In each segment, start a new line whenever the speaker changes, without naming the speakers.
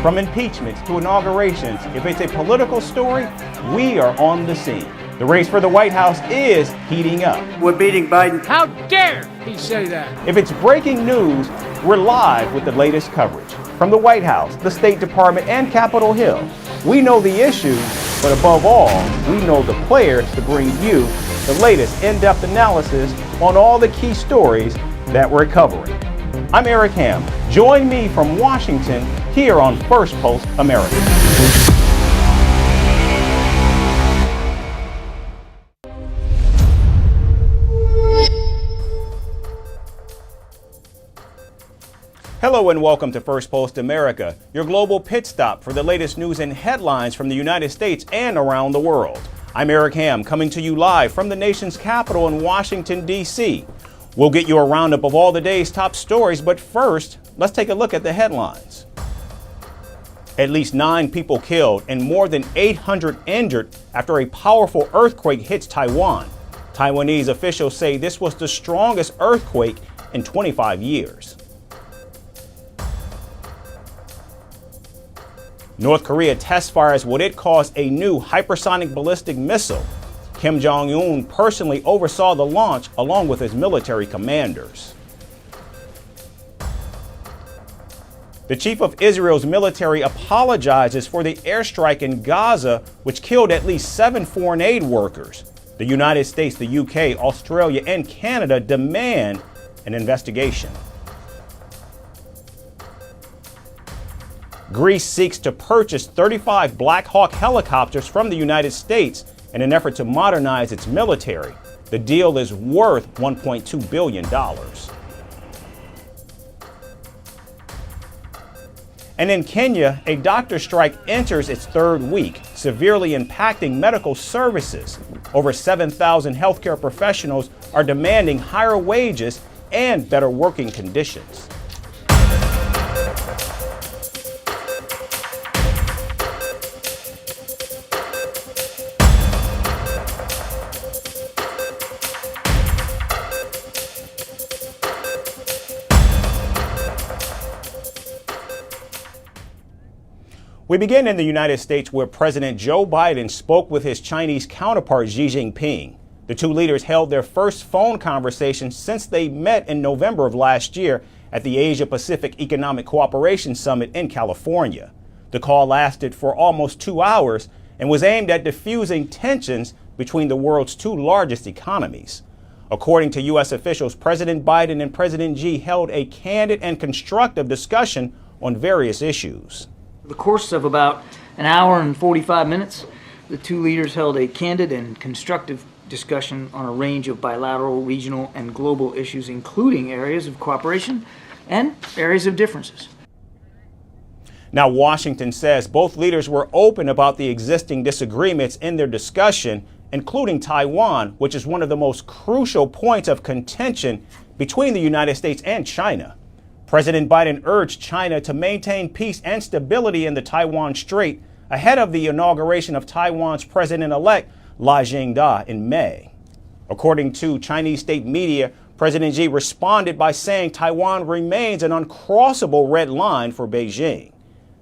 From impeachments to inaugurations, if it's a political story, we are on the scene. The race for the White House is heating up.
We're beating Biden.
How dare he say that?
If it's breaking news, we're live with the latest coverage. From the White House, the State Department, and Capitol Hill, we know the issues, but above all, we know the players to bring you the latest in-depth analysis on all the key stories that we're covering. I'm Eric Ham. Join me from Washington here on Firstpost America. Hello and welcome to Firstpost America, your global pit stop for the latest news and headlines from the United States and around the world. I'm Eric Ham, coming to you live from the nation's capital in Washington, D.C. We'll get you a roundup of all the day's top stories, but first, let's take a look at the headlines. At least 9 people killed and more than 800 injured after a powerful earthquake hits Taiwan. Taiwanese officials say this was the strongest earthquake in 25 years. North Korea test fires what it calls a new hypersonic ballistic missile. Kim Jong-un personally oversaw the launch along with his military commanders. The chief of Israel's military apologizes for the airstrike in Gaza, which killed at least 7 foreign aid workers. The United States, the UK, Australia, and Canada demand an investigation. Greece seeks to purchase 35 Black Hawk helicopters from the United States in an effort to modernize its military. The deal is worth $1.2 billion. And in Kenya, a doctor strike enters its 3rd week, severely impacting medical services. Over 7,000 healthcare professionals are demanding higher wages and better working conditions. We begin in the United States, where President Joe Biden spoke with his Chinese counterpart Xi Jinping. The two leaders held their first phone conversation since they met in November of last year at the Asia-Pacific Economic Cooperation Summit in California. The call lasted for almost 2 hours and was aimed at diffusing tensions between the world's 2 largest economies. According to U.S. officials, President Biden and President Xi held a candid and constructive discussion on various issues.
The course of about an hour and 45 minutes, the two leaders held a candid and constructive discussion on a range of bilateral, regional, and global issues, including areas of cooperation and areas of differences.
Now, Washington says both leaders were open about the existing disagreements in their discussion, including Taiwan, which is one of the most crucial points of contention between the United States and China. President Biden urged China to maintain peace and stability in the Taiwan Strait ahead of the inauguration of Taiwan's president-elect Lai Ching-te in May. According to Chinese state media, President Xi responded by saying Taiwan remains an uncrossable red line for Beijing.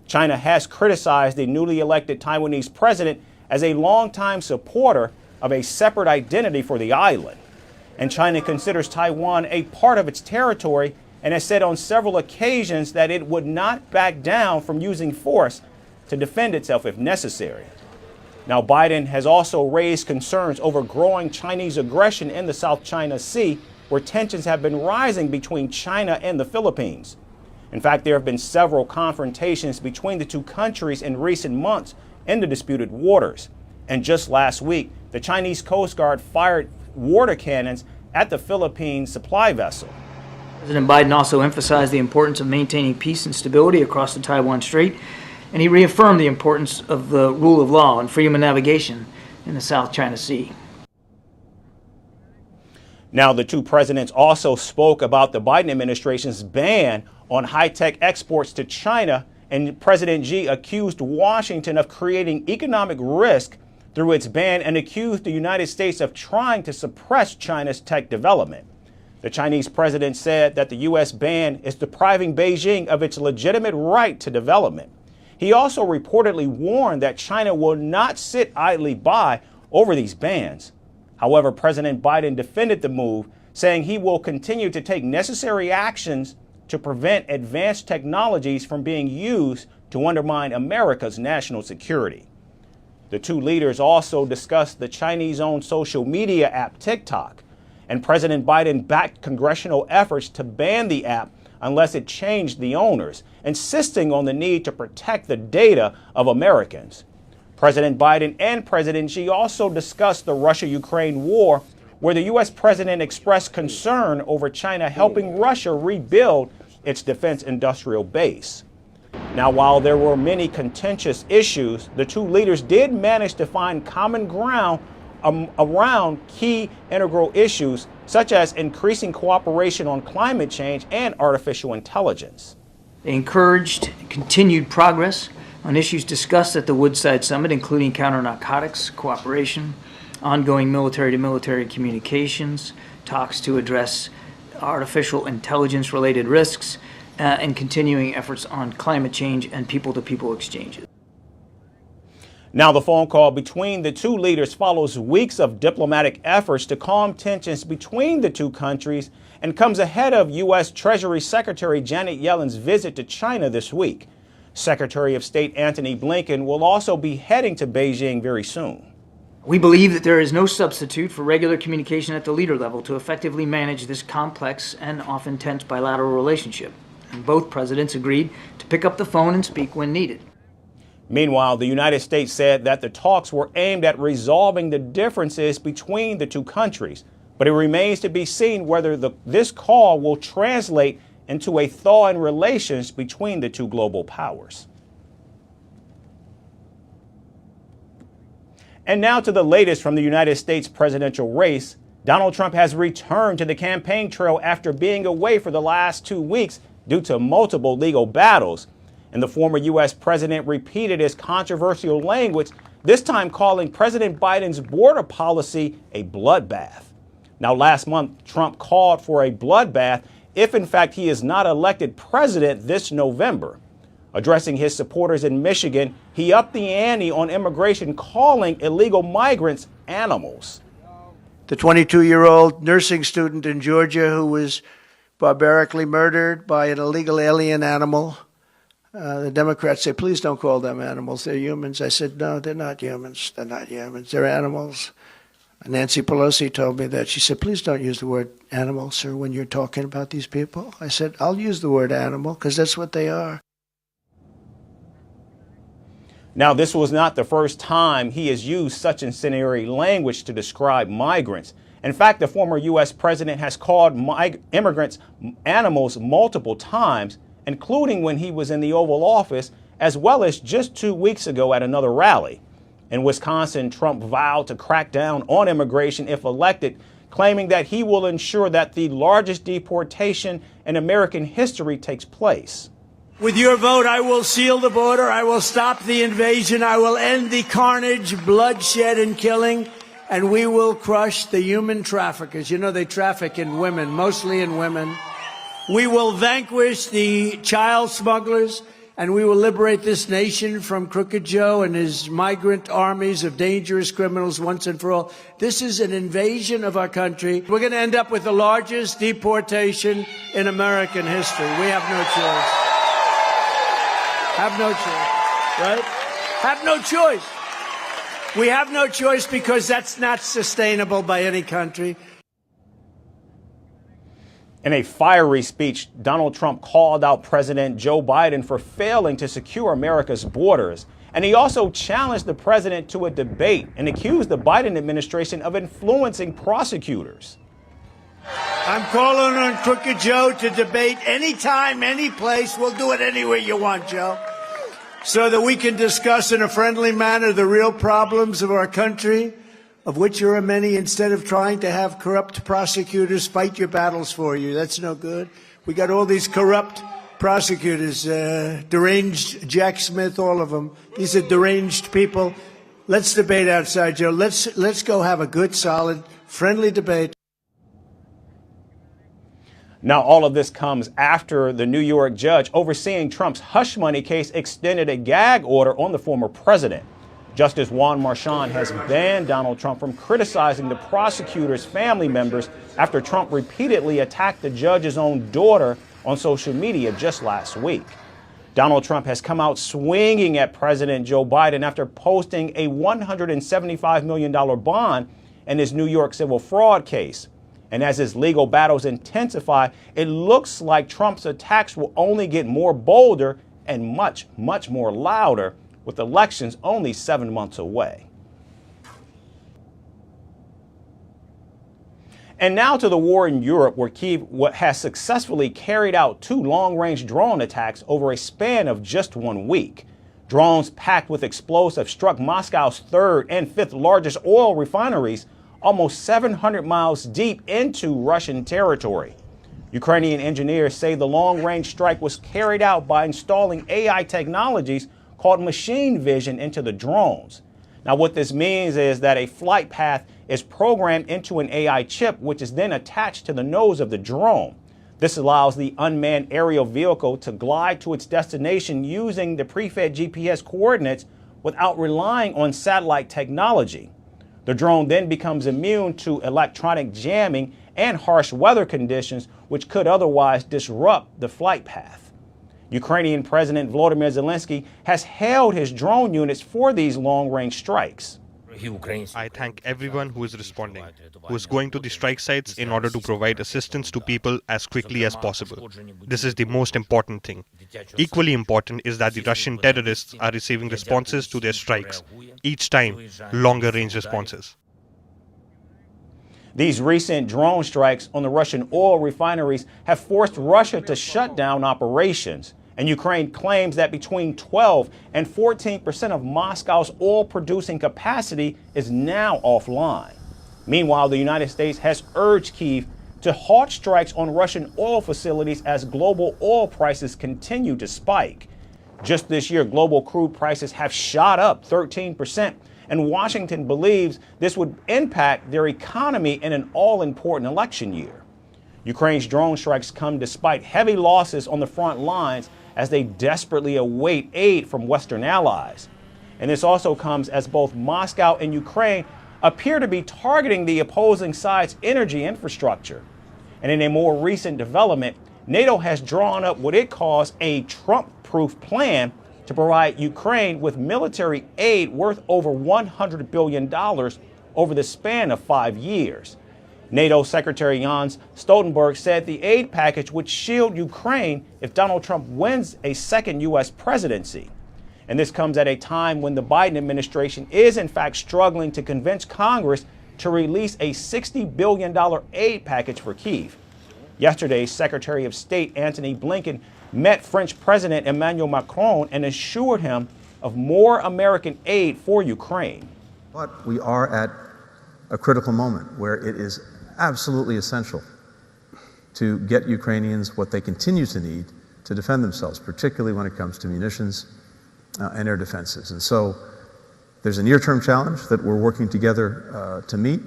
China has criticized the newly elected Taiwanese president as a longtime supporter of a separate identity for the island. And China considers Taiwan a part of its territory and has said on several occasions that it would not back down from using force to defend itself if necessary. Now, Biden has also raised concerns over growing Chinese aggression in the South China Sea, where tensions have been rising between China and the Philippines. In fact, there have been several confrontations between the two countries in recent months in the disputed waters. And just last week, the Chinese Coast Guard fired water cannons at the Philippine supply vessel.
President Biden also emphasized the importance of maintaining peace and stability across the Taiwan Strait, and he reaffirmed the importance of the rule of law and freedom of navigation in the South China Sea.
Now, the two presidents also spoke about the Biden administration's ban on high-tech exports to China, and President Xi accused Washington of creating economic risk through its ban and accused the United States of trying to suppress China's tech development. The Chinese president said that the U.S. ban is depriving Beijing of its legitimate right to development. He also reportedly warned that China will not sit idly by over these bans. However, President Biden defended the move, saying he will continue to take necessary actions to prevent advanced technologies from being used to undermine America's national security. The two leaders also discussed the Chinese-owned social media app TikTok, and President Biden backed congressional efforts to ban the app unless it changed the owners, insisting on the need to protect the data of Americans. President Biden and President Xi also discussed the Russia-Ukraine war, where the U.S. president expressed concern over China helping Russia rebuild its defense industrial base. Now, while there were many contentious issues, the two leaders did manage to find common ground around key integral issues, such as increasing cooperation on climate change and artificial intelligence.
They encouraged continued progress on issues discussed at the Woodside Summit, including counter-narcotics cooperation, ongoing military-to-military communications, talks to address artificial intelligence-related risks, and continuing efforts on climate change and people-to-people exchanges.
Now, the phone call between the two leaders follows weeks of diplomatic efforts to calm tensions between the two countries and comes ahead of U.S. Treasury Secretary Janet Yellen's visit to China this week. Secretary of State Antony Blinken will also be heading to Beijing very soon.
We believe that there is no substitute for regular communication at the leader level to effectively manage this complex and often tense bilateral relationship. And both presidents agreed to pick up the phone and speak when needed.
Meanwhile, the United States said that the talks were aimed at resolving the differences between the two countries, but it remains to be seen whether this call will translate into a thaw in relations between the two global powers. And now to the latest from the United States presidential race. Donald Trump has returned to the campaign trail after being away for the last 2 weeks due to multiple legal battles. And the former U.S. president repeated his controversial language, this time calling President Biden's border policy a bloodbath. Now, last month, Trump called for a bloodbath if, in fact, he is not elected president this November. Addressing his supporters in Michigan, he upped the ante on immigration, calling illegal migrants animals.
The 22-year-old nursing student in Georgia who was barbarically murdered by an illegal alien animal. The Democrats say, please don't call them animals. They're humans. I said, no, they're not humans. They're not humans. They're animals. Nancy Pelosi told me that. She said, please don't use the word animal, sir, when you're talking about these people. I said, I'll use the word animal because that's what they are.
Now, this was not the first time he has used such incendiary language to describe migrants. In fact, the former U.S. president has called immigrants animals multiple times, including when he was in the Oval Office, as well as just 2 weeks ago at another rally. In Wisconsin, Trump vowed to crack down on immigration if elected, claiming that he will ensure that the largest deportation in American history takes place.
With your vote, I will seal the border. I will stop the invasion. I will end the carnage, bloodshed, and killing. And we will crush the human traffickers. You know, they traffic in women, mostly in women. We will vanquish the child smugglers, and we will liberate this nation from Crooked Joe and his migrant armies of dangerous criminals once and for all. This is an invasion of our country. We're going to end up with the largest deportation in American history. We have no choice. Have no choice, right? Have no choice. We have no choice because that's not sustainable by any country.
In a fiery speech, Donald Trump called out President Joe Biden for failing to secure America's borders. And he also challenged the president to a debate and accused the Biden administration of influencing prosecutors.
I'm calling on Crooked Joe to debate anytime, any place. We'll do it anywhere you want, Joe, so that we can discuss in a friendly manner the real problems of our country, of which there are many, instead of trying to have corrupt prosecutors fight your battles for you. That's no good. We got all these corrupt prosecutors, deranged Jack Smith, all of them. These are deranged people. Let's debate outside, Joe. Let's go have a good, solid, friendly debate.
Now, all of this comes after the New York judge overseeing Trump's hush money case extended a gag order on the former president. Justice Juan Marchand has banned Donald Trump from criticizing the prosecutor's family members after Trump repeatedly attacked the judge's own daughter on social media just last week. Donald Trump has come out swinging at President Joe Biden after posting a $175 million bond in his New York civil fraud case. And as his legal battles intensify, it looks like Trump's attacks will only get more bolder and much, much more louder, with elections only 7 months away. And now to the war in Europe, where Kyiv has successfully carried out 2 long-range drone attacks over a span of just 1 week. Drones packed with explosives struck Moscow's 3rd and 5th largest oil refineries, almost 700 miles deep into Russian territory. Ukrainian engineers say the long-range strike was carried out by installing AI technologies called machine vision into the drones. Now, what this means is that a flight path is programmed into an AI chip, which is then attached to the nose of the drone. This allows the unmanned aerial vehicle to glide to its destination using the pre-fed GPS coordinates without relying on satellite technology. The drone then becomes immune to electronic jamming and harsh weather conditions, which could otherwise disrupt the flight path. Ukrainian President Volodymyr Zelensky has hailed his drone units for these long-range strikes.
I thank everyone who is responding, who is going to the strike sites in order to provide assistance to people as quickly as possible. This is the most important thing. Equally important is that the Russian terrorists are receiving responses to their strikes, each time longer-range responses.
These recent drone strikes on the Russian oil refineries have forced Russia to shut down operations. And Ukraine claims that between 12 and 14% of Moscow's oil-producing capacity is now offline. Meanwhile, the United States has urged Kyiv to halt strikes on Russian oil facilities as global oil prices continue to spike. Just this year, global crude prices have shot up 13%, and Washington believes this would impact their economy in an all-important election year. Ukraine's drone strikes come despite heavy losses on the front lines as they desperately await aid from Western allies. And this also comes as both Moscow and Ukraine appear to be targeting the opposing side's energy infrastructure. And in a more recent development, NATO has drawn up what it calls a Trump-proof plan to provide Ukraine with military aid worth over $100 billion over the span of 5 years. NATO Secretary Jens Stoltenberg said the aid package would shield Ukraine if Donald Trump wins a second U.S. presidency. And this comes at a time when the Biden administration is in fact struggling to convince Congress to release a $60 billion aid package for Kyiv. Yesterday, Secretary of State Antony Blinken met French President Emmanuel Macron and assured him of more American aid for Ukraine.
But we are at a critical moment where it is absolutely essential to get Ukrainians what they continue to need to defend themselves, particularly when it comes to munitions and air defenses. And so there's a near-term challenge that we're working together to meet.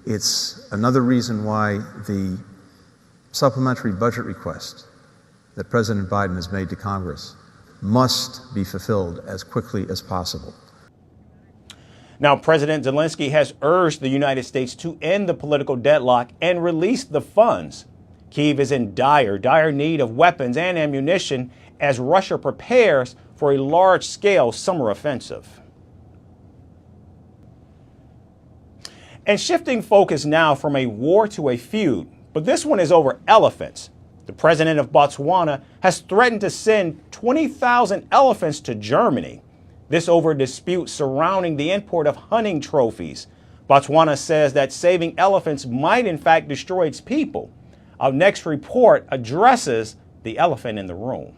It's another reason why the supplementary budget request that President Biden has made to Congress must be fulfilled as quickly as possible.
Now, President Zelensky has urged the United States to end the political deadlock and release the funds. Kyiv is in dire need of weapons and ammunition as Russia prepares for a large-scale summer offensive. And shifting focus now from a war to a feud, but this one is over elephants. The president of Botswana has threatened to send 20,000 elephants to Germany. This over a dispute surrounding the import of hunting trophies. Botswana says that saving elephants might in fact destroy its people. Our next report addresses the elephant in the room.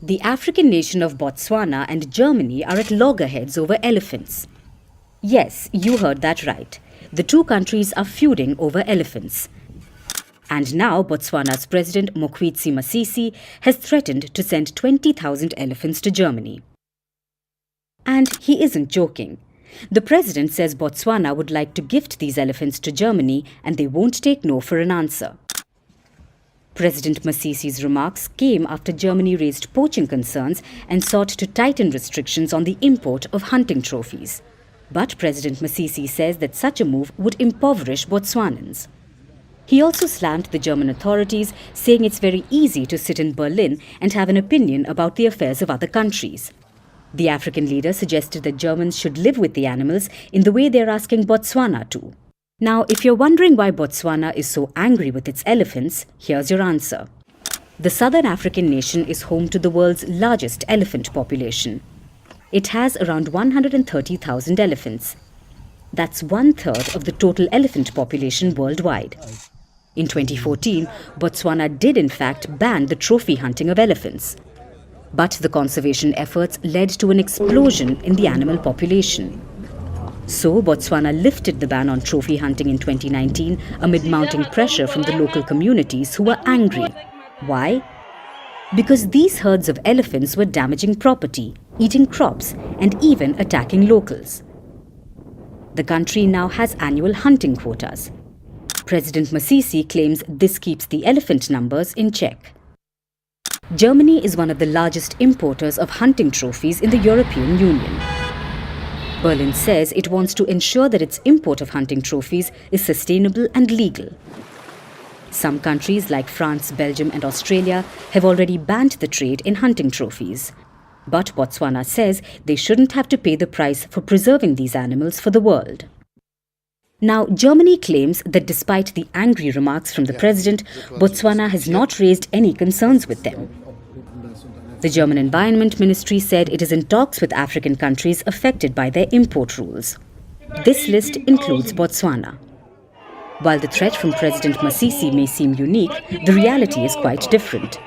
The African nation of Botswana and Germany are at loggerheads over elephants. Yes, you heard that right. The two countries are feuding over elephants. And now Botswana's President Mokgweetsi Masisi has threatened to send 20,000 elephants to Germany. And he isn't joking. The president says Botswana would like to gift these elephants to Germany and they won't take no for an answer. President Masisi's remarks came after Germany raised poaching concerns and sought to tighten restrictions on the import of hunting trophies. But President Masisi says that such a move would impoverish Botswanans. He also slammed the German authorities, saying it's very easy to sit in Berlin and have an opinion about the affairs of other countries. The African leader suggested that Germans should live with the animals in the way they're asking Botswana to. Now, if you're wondering why Botswana is so angry with its elephants, here's your answer. The southern African nation is home to the world's largest elephant population. It has around 130,000 elephants. That's 1/3 of the total elephant population worldwide. In 2014, Botswana did in fact ban the trophy hunting of elephants. But the conservation efforts led to an explosion in the animal population. So Botswana lifted the ban on trophy hunting in 2019 amid mounting pressure from the local communities who were angry. Why? Because these herds of elephants were damaging property, eating crops, and even attacking locals. The country now has annual hunting quotas. President Masisi claims this keeps the elephant numbers in check. Germany is one of the largest importers of hunting trophies in the European Union. Berlin says it wants to ensure that its import of hunting trophies is sustainable and legal. Some countries like France, Belgium and Australia have already banned the trade in hunting trophies. But Botswana says they shouldn't have to pay the price for preserving these animals for the world. Now, Germany claims that despite the angry remarks from the president, Botswana has not raised any concerns with them. The German Environment Ministry said it is in talks with African countries affected by their import rules. This list includes Botswana. While the threat from President Masisi may seem unique, the reality is quite different.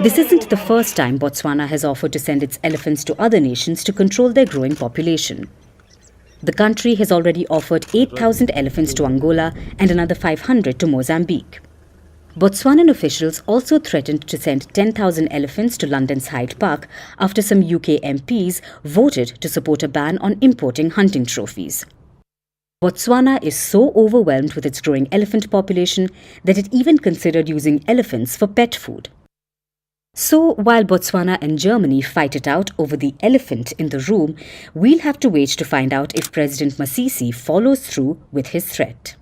This isn't the first time Botswana has offered to send its elephants to other nations to control their growing population. The country has already offered 8,000 elephants to Angola and another 500 to Mozambique. Botswanan officials also threatened to send 10,000 elephants to London's Hyde Park after some UK MPs voted to support a ban on importing hunting trophies. Botswana is so overwhelmed with its growing elephant population that it even considered using elephants for pet food. So, while Botswana and Germany fight it out over the elephant in the room, we'll have to wait to find out if President Masisi follows through with his threat.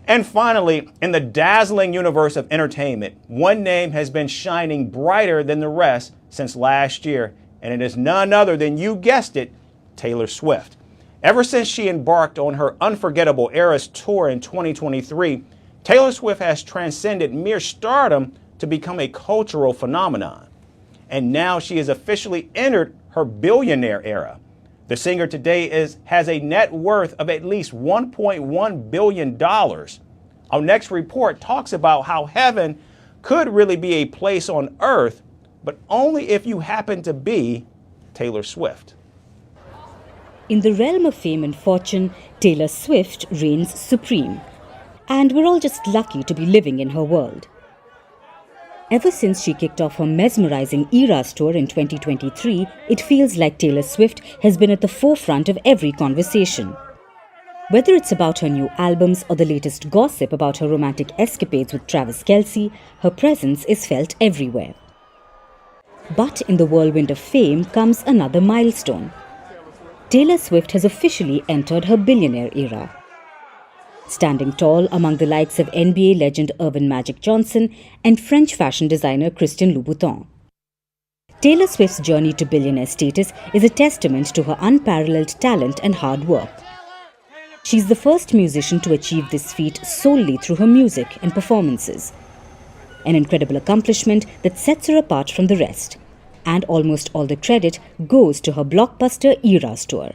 And finally, in the dazzling universe of entertainment, one name has been shining brighter than the rest since last year, and it is none other than, you guessed it, Taylor Swift. Ever since she embarked on her Unforgettable Eras tour in 2023, Taylor Swift has transcended mere stardom to become a cultural phenomenon. And now she has officially entered her billionaire era. The singer today has a net worth of at least $1.1 billion. Our next report talks about how heaven could really be a place on earth, but only if you happen to be Taylor Swift.
In the realm of fame and fortune, Taylor Swift reigns supreme. And we're all just lucky to be living in her world. Ever since she kicked off her mesmerizing Eras tour in 2023, it feels like Taylor Swift has been at the forefront of every conversation. Whether it's about her new albums or the latest gossip about her romantic escapades with Travis Kelce, her presence is felt everywhere. But in the whirlwind of fame comes another milestone. Taylor Swift has officially entered her billionaire era. Standing tall among the likes of NBA legend Earvin Magic Johnson and French fashion designer Christian Louboutin. Taylor Swift's journey to billionaire status is a testament to her unparalleled talent and hard work. She's the first musician to achieve this feat solely through her music and performances. An incredible accomplishment that sets her apart from the rest. And almost all the credit goes to her blockbuster Eras tour.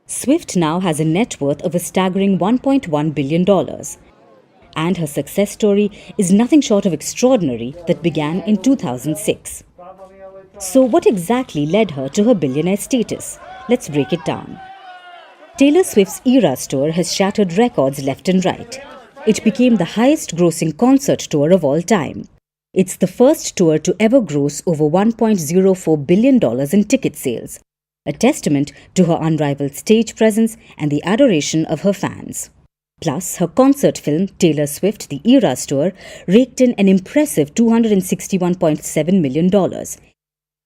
Swift now has a net worth of a staggering $1.1 billion. And her success story is nothing short of extraordinary that began in 2006. So what exactly led her to her billionaire status? Let's break it down. Taylor Swift's Eras tour has shattered records left and right. It became the highest-grossing concert tour of all time. It's the first tour to ever gross over $1.04 billion in ticket sales. A testament to her unrivaled stage presence and the adoration of her fans. Plus, her concert film, Taylor Swift: The Eras Tour, raked in an impressive $261.7 million,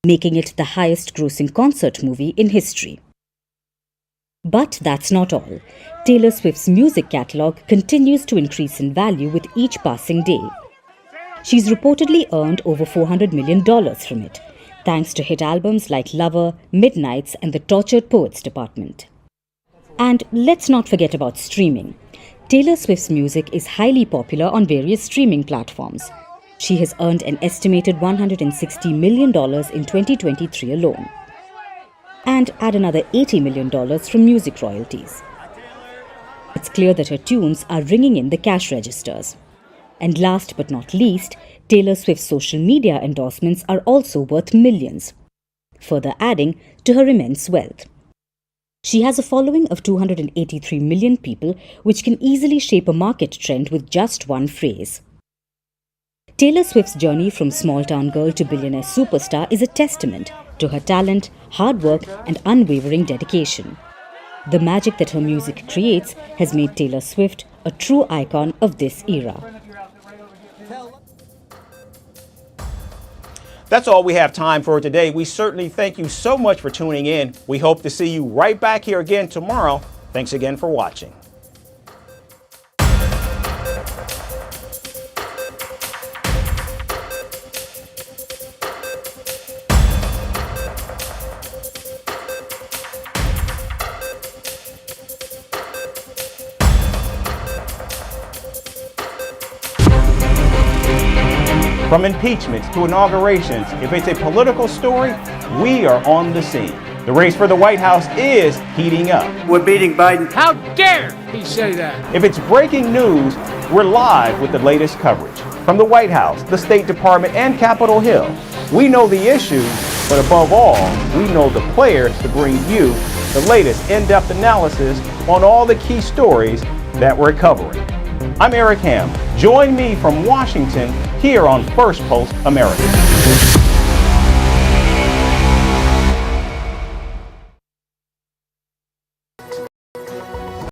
making it the highest-grossing concert movie in history. But that's not all. Taylor Swift's music catalogue continues to increase in value with each passing day. She's reportedly earned over $400 million from it, thanks to hit albums like Lover, Midnights, and the Tortured Poets Department. And let's not forget about streaming. Taylor Swift's music is highly popular on various streaming platforms. She has earned an estimated $160 million in 2023 alone. And add another $80 million from music royalties. It's clear that her tunes are ringing in the cash registers. And last but not least, Taylor Swift's social media endorsements are also worth millions, further adding to her immense wealth. She has a following of 283 million people, which can easily shape a market trend with just one phrase. Taylor Swift's journey from small-town girl to billionaire superstar is a testament to her talent, hard work, and unwavering dedication. The magic that her music creates has made Taylor Swift a true icon of this era.
That's all we have time for today. We certainly thank you so much for tuning in. We hope to see you right back here again tomorrow. Thanks again for watching. From impeachments to inaugurations, if it's a political story, we are on the scene. The race for the White House is heating up.
We're beating Biden.
How dare he say that?
If it's breaking news, we're live with the latest coverage. From the White House, the State Department, and Capitol Hill, we know the issues, but above all, we know the players to bring you the latest in-depth analysis on all the key stories that we're covering. I'm Eric Ham. Join me from Washington here on Firstpost America.